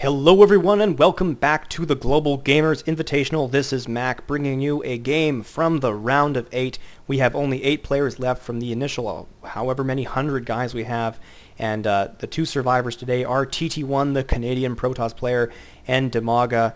Hello everyone and welcome back to the Global Gamers Invitational. This is Mac bringing you a game from the round of 8. We have only 8 players left from the initial however many 100 guys we have. And the 2 survivors today are TTOne, the Canadian Protoss player, and Dimaga,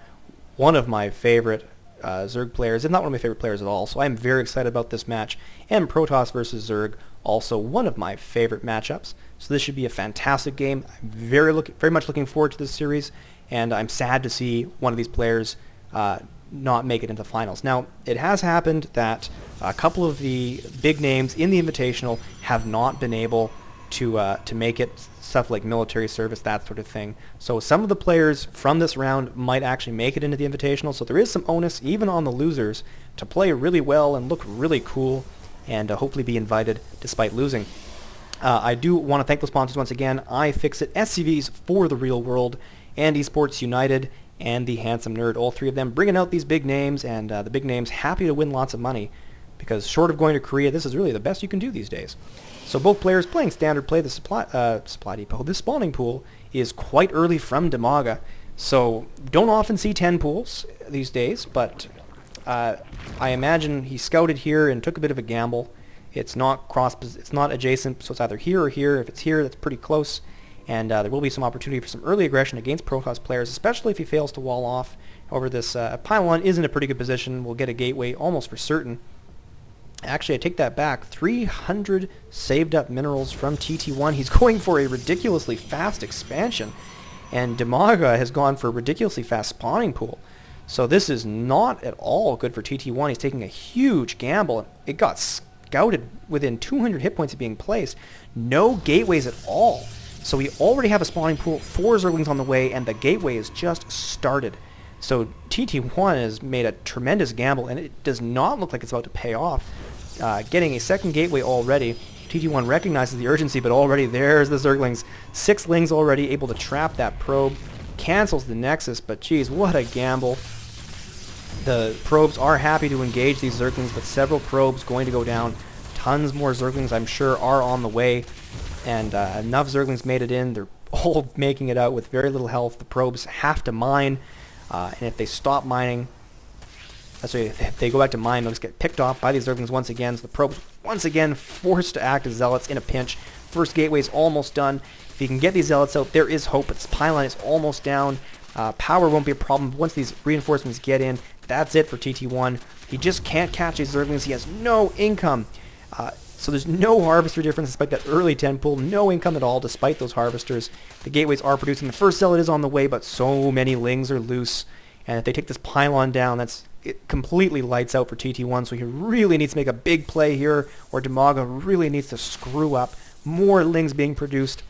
one of my favorite Zerg players, if not one of my favorite players at all. So I'm very excited about this match. And Protoss versus Zerg, also one of my favorite matchups. So this should be a fantastic game. I'm very much looking forward to this series, and I'm sad to see one of these players not make it into finals. Now, it has happened that a couple of the big names in the Invitational have not been able to make it, stuff like military service, that sort of thing. So some of the players from this round might actually make it into the Invitational, so there is some onus, even on the losers, to play really well and look really cool, and hopefully be invited despite losing. I do want to thank the sponsors once again: iFixit, SCVs for the real world, and Esports United, and the Handsome Nerd. All 3 of them bringing out these big names, and the big names happy to win lots of money, because short of going to Korea, this is really the best you can do these days. So both players playing standard play. The supply depot. This spawning pool is quite early from Dimaga, so don't often see 10 pools these days, but I imagine he scouted here and took a bit of a gamble. It's not adjacent, so it's either here or here. If it's here, that's pretty close, and there will be some opportunity for some early aggression against Protoss players, especially if he fails to wall off. However, this pylon is in a pretty good position. We'll get a gateway almost for certain. Actually, I take that back. 300 saved up minerals from TT1. He's going for a ridiculously fast expansion, and Dimaga has gone for a ridiculously fast spawning pool. So this is not at all good for TT1. He's taking a huge gamble. It got scouted within 200 hit points of being placed. No gateways at all. So we already have a spawning pool, 4 Zerglings on the way, and the gateway is just started. So TT1 has made a tremendous gamble, and it does not look like it's about to pay off. Getting a second gateway already. TT1 recognizes the urgency, but already there's the Zerglings. 6 Lings already able to trap that probe. Cancels the Nexus, but geez, what a gamble. The probes are happy to engage these Zerglings, but several probes going to go down. Tons more Zerglings, I'm sure, are on the way, and enough Zerglings made it in. They're all making it out with very little health. The probes have to mine, and if they stop mining, if they go back to mine, they'll just get picked off by these Zerglings once again. So the probes once again forced to act as zealots in a pinch. First gateway is almost done. If you can get these zealots out, there is hope, but this pylon is almost down. Power won't be a problem. Once these reinforcements get in, that's it for TT1. He just can't catch these Zerglings. He has no income. So there's no harvester difference despite that early 10 pool. No income at all despite those harvesters. The gateways are producing. The first zealot is on the way, but so many Lings are loose. And if they take this pylon down, it completely lights out for TT1. So he really needs to make a big play here, or Dimaga really needs to screw up. More Lings being produced.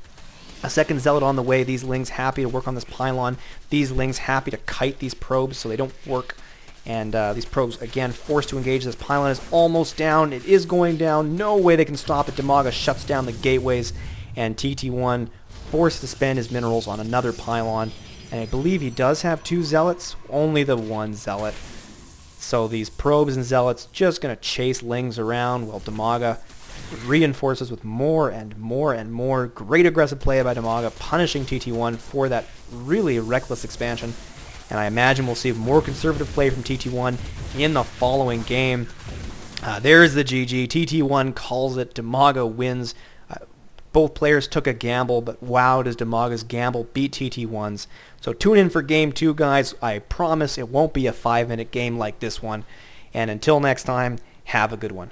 A second zealot on the way. These Lings happy to work on this pylon. These Lings happy to kite these probes so they don't work. And these probes, again, forced to engage. This pylon is almost down. It is going down. No way they can stop it. Dimaga shuts down the gateways, and TT1 forced to spend his minerals on another pylon. And I believe he does have 2 zealots. Only the 1 zealot. So these probes and zealots just going to chase Lings around while Dimaga reinforces with more and more and more. Great aggressive play by Dimaga, punishing TT1 for that really reckless expansion. And I imagine we'll see more conservative play from TT1 in the following game. There's the GG. TT1 calls it. Dimaga wins. Both players took a gamble, but wow, does Dimaga's gamble beat TT1's. So tune in for Game 2, guys. I promise it won't be a 5-minute game like this one. And until next time, have a good one.